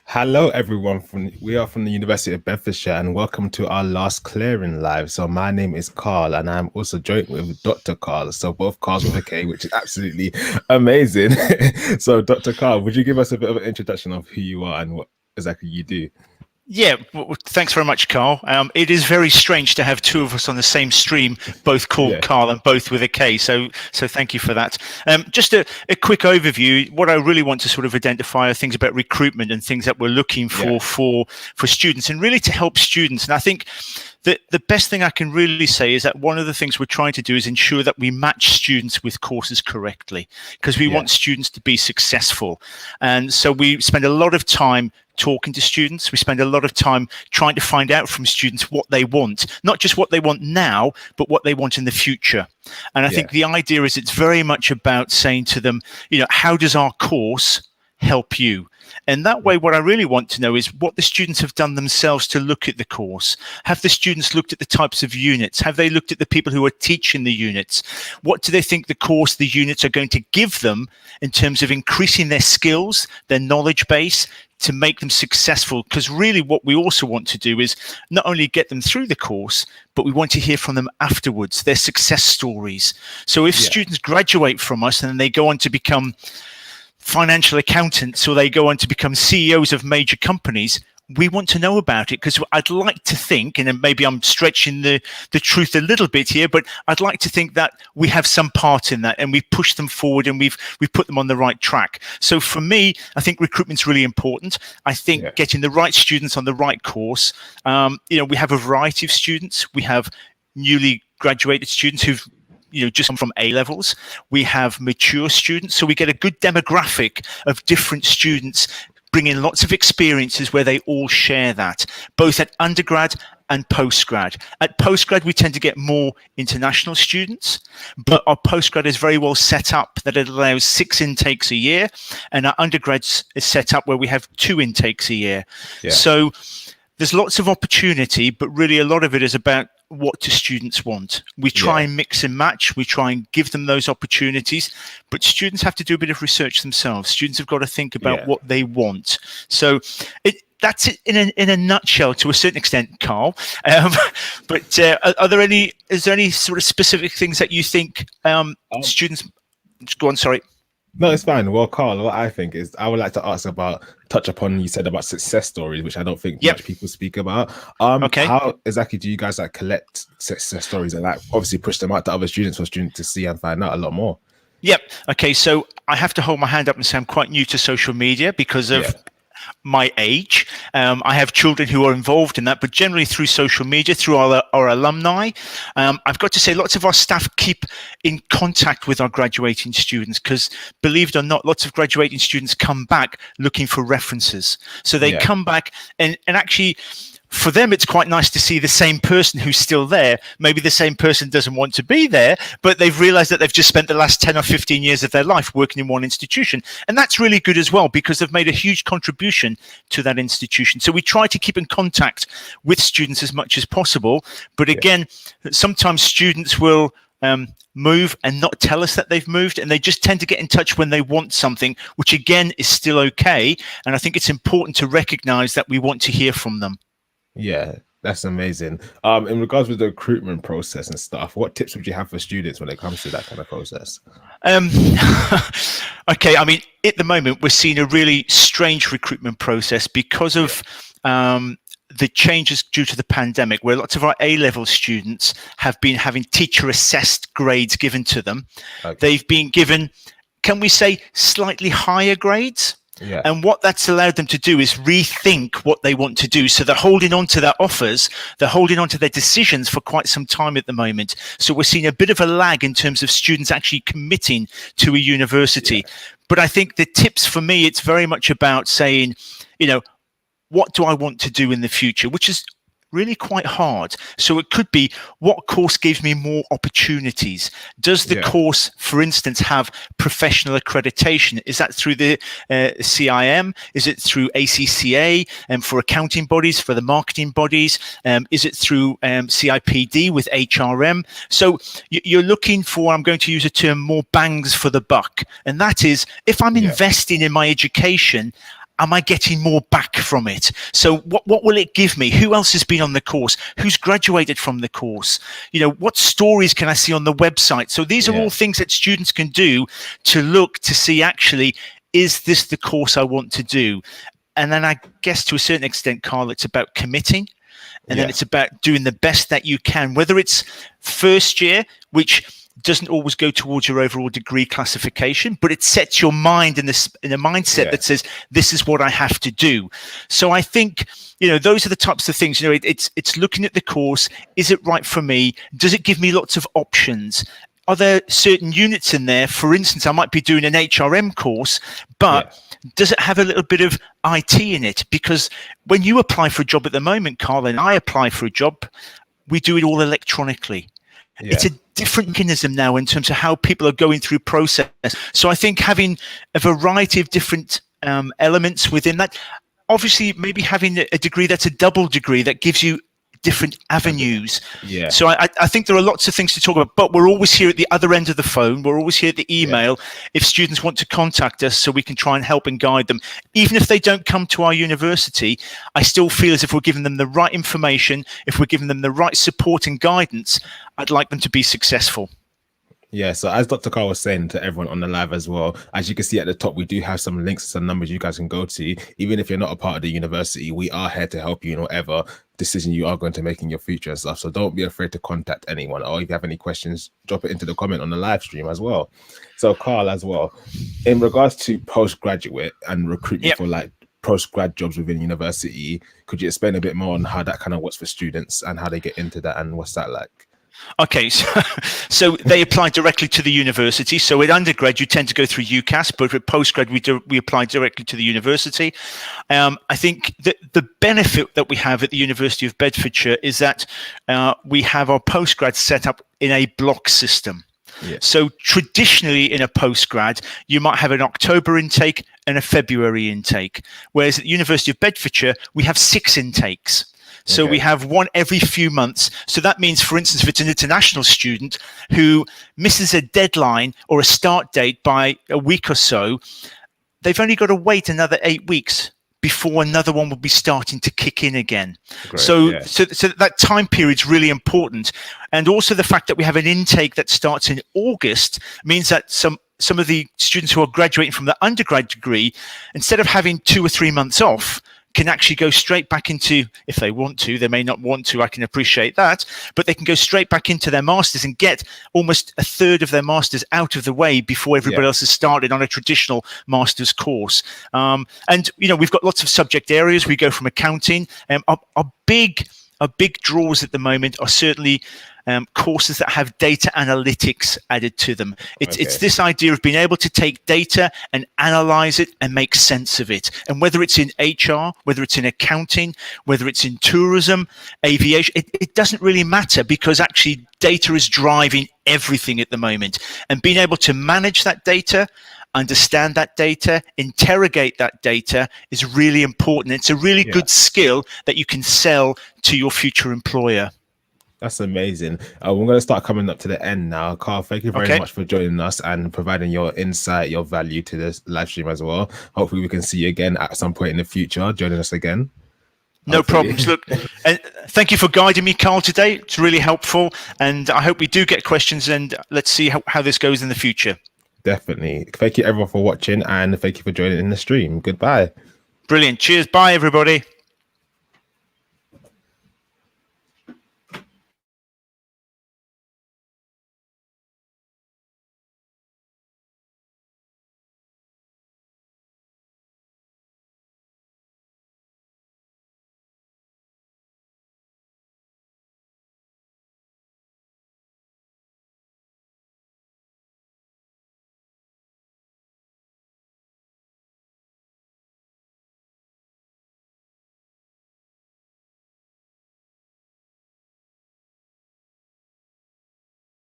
Hello, everyone. We are from the University of Bedfordshire, and welcome to our last clearing live. So my name is Carl, and I'm also joined with Dr. Karl. So both Karls with a K, which is absolutely amazing. So, Dr. Karl, would you give us a bit of an introduction of who you are and what exactly you do? Yeah, well, thanks very much, Carl. It is very strange to have two of us on the same stream, both called Yeah, Carl and both with a K. So thank you for that. Just a quick overview. What I really want to sort of identify are things about recruitment and things that we're looking yeah, for students, and really to help students. And I think that the best thing I can really say is that one of the things we're trying to do is ensure that we match students with courses correctly, because we yeah, want students to be successful. And so we spend a lot of time talking to students. We spend a lot of time trying to find out from students what they want, not just what they want now, but what they want in the future. And I yeah, think the idea is it's very much about saying to them, how does our course help you? And that way, what I really want to know is what the students have done themselves to look at the course. Have the students looked at the types of units? Have they looked at the people who are teaching the units? What do they think the course, the units are going to give them in terms of increasing their skills, their knowledge base, to make them successful? Because really what we also want to do is not only get them through the course, but we want to hear from them afterwards, their success stories. So if yeah, students graduate from us and then they go on to become financial accountants or they go on to become CEOs of major companies, we want to know about it, because I'd like to think, and then maybe I'm stretching the truth a little bit here, but I'd like to think that we have some part in that and we've pushed them forward and we've put them on the right track. So for me, I think recruitment's really important. I think yeah, getting the right students on the right course. We have a variety of students. We have newly graduated students who've just come from A levels. We have mature students, so we get a good demographic of different students, bringing lots of experiences where they all share that, both at undergrad and postgrad. At postgrad, we tend to get more international students, but our postgrad is very well set up that it allows 6 intakes a year, and our undergrads is set up where we have 2 intakes a year. yeah, So there's lots of opportunity, but really a lot of it is about what do students want. We try yeah, and mix and match. We try and give them those opportunities, but students have to do a bit of research themselves. Students have got to think about yeah. what they want. So that's it in a nutshell to a certain extent, Carl. But is there any sort of specific things that you think Um, students? Go on, sorry. No, it's fine. Well, Carl, what I think is I would like to touch upon you said about success stories, which I don't think Yep. much people speak about. Okay. How exactly do you guys like collect success stories and like obviously push them out to other students for students to see and find out a lot more? Yep. Okay. So I have to hold my hand up and say I'm quite new to social media because Yeah, of my age. I have children who are involved in that, but generally through social media, through our alumni. I've got to say, lots of our staff keep in contact with our graduating students because, believe it or not, lots of graduating students come back looking for references. So they yeah, come back and actually, for them, it's quite nice to see the same person who's still there. Maybe the same person doesn't want to be there, but they've realized that they've just spent the last 10 or 15 years of their life working in one institution. And that's really good as well, because they've made a huge contribution to that institution. So we try to keep in contact with students as much as possible. But yeah, again, sometimes students will move and not tell us that they've moved, and they just tend to get in touch when they want something, which again is still okay. And I think it's important to recognize that we want to hear from them. yeah. That's amazing. In regards with the recruitment process and stuff, what tips would you have for students when it comes to that kind of process? Um, okay, I mean, at the moment, we're seeing a really strange recruitment process because Yeah, of the changes due to the pandemic, where lots of our A-level students have been having teacher-assessed grades given to them. okay, They've been given, can we say, slightly higher grades? yeah, And what that's allowed them to do is rethink what they want to do. So they're holding on to their offers, they're holding on to their decisions for quite some time at the moment. So we're seeing a bit of a lag in terms of students actually committing to a university. yeah, But I think the tips for me, it's very much about saying, what do I want to do in the future, which is really quite hard. So it could be, what course gives me more opportunities? Does the yeah, course, for instance, have professional accreditation? Is that through the CIM? Is it through ACCA and for accounting bodies, for the marketing bodies? Is it through CIPD with HRM? So you're looking for, I'm going to use a term, more bangs for the buck. And that is, if I'm yeah, investing in my education, am I getting more back from it? So what will it give me? Who else has been on the course? Who's graduated from the course? What stories can I see on the website? So these are all things that students can do to look to see, actually, is this the course I want to do? And then I guess to a certain extent, Karl, it's about committing. And then it's about doing the best that you can, whether it's first year, which doesn't always go towards your overall degree classification, but it sets your mind in a mindset that says, this is what I have to do. So I think, those are the types of things, it's looking at the course. Is it right for me? Does it give me lots of options? Are there certain units in there? For instance, I might be doing an HRM course, but does it have a little bit of IT in it? Because when you apply for a job at the moment, Karl, and I apply for a job, we do it all electronically. It's a different mechanism now in terms of how people are going through process. So I think having a variety of different elements within that, obviously maybe having a degree that's a double degree that gives you different avenues. So I think there are lots of things to talk about, but we're always here at the other end of the phone. We're always here at the email if students want to contact us, so we can try and help and guide them. Even if they don't come to our university, I still feel as if we're giving them the right information, if we're giving them the right support and guidance, I'd like them to be successful. Yeah, so as Dr. Karl was saying to everyone on the live as well, as you can see at the top, we do have some links, some numbers you guys can go to. Even if you're not a part of the university, we are here to help you in whatever decision you are going to make in your future and stuff. So don't be afraid to contact anyone, or if you have any questions, drop it into the comment on the live stream as well. So Karl, as well, in regards to postgraduate and recruitment for like postgrad jobs within university, could you explain a bit more on how that kind of works for students and how they get into that and what's that like? Okay, so they apply directly to the university. So at undergrad, you tend to go through UCAS, but at postgrad, we apply directly to the university. I think that the benefit that we have at the University of Bedfordshire is that we have our postgrad set up in a block system. So traditionally in a postgrad, you might have an October intake and a February intake, whereas at the University of Bedfordshire, we have 6 intakes. So we have one every few months. So that means, for instance, if it's an international student who misses a deadline or a start date by a week or so, they've only got to wait another 8 weeks before another one will be starting to kick in again. So that time period is really important. And also the fact that we have an intake that starts in August means that some of the students who are graduating from the undergrad degree, instead of having 2 or 3 months off, can actually go straight back into, if they want to, they may not want to, I can appreciate that, but they can go straight back into their masters and get almost a third of their masters out of the way before everybody else has started on a traditional master's course. And we've got lots of subject areas. We go from accounting. Our big draws at the moment are certainly courses that have data analytics added to them. It's this idea of being able to take data and analyze it and make sense of it. And whether it's in HR, whether it's in accounting, whether it's in tourism, aviation, it doesn't really matter, because actually data is driving everything at the moment. And being able to manage that data, understand that data, interrogate that data is really important. It's a really good skill that you can sell to your future employer. That's amazing. We're going to start coming up to the end now. Karl, thank you very much for joining us and providing your insight, your value to this live stream as well. Hopefully we can see you again at some point in the future, joining us again. No problems. Look, and thank you for guiding me, Karl, today. It's really helpful. And I hope we do get questions, and let's see how this goes in the future. Definitely. Thank you everyone for watching, and thank you for joining in the stream. Goodbye. Brilliant. Cheers. Bye, everybody.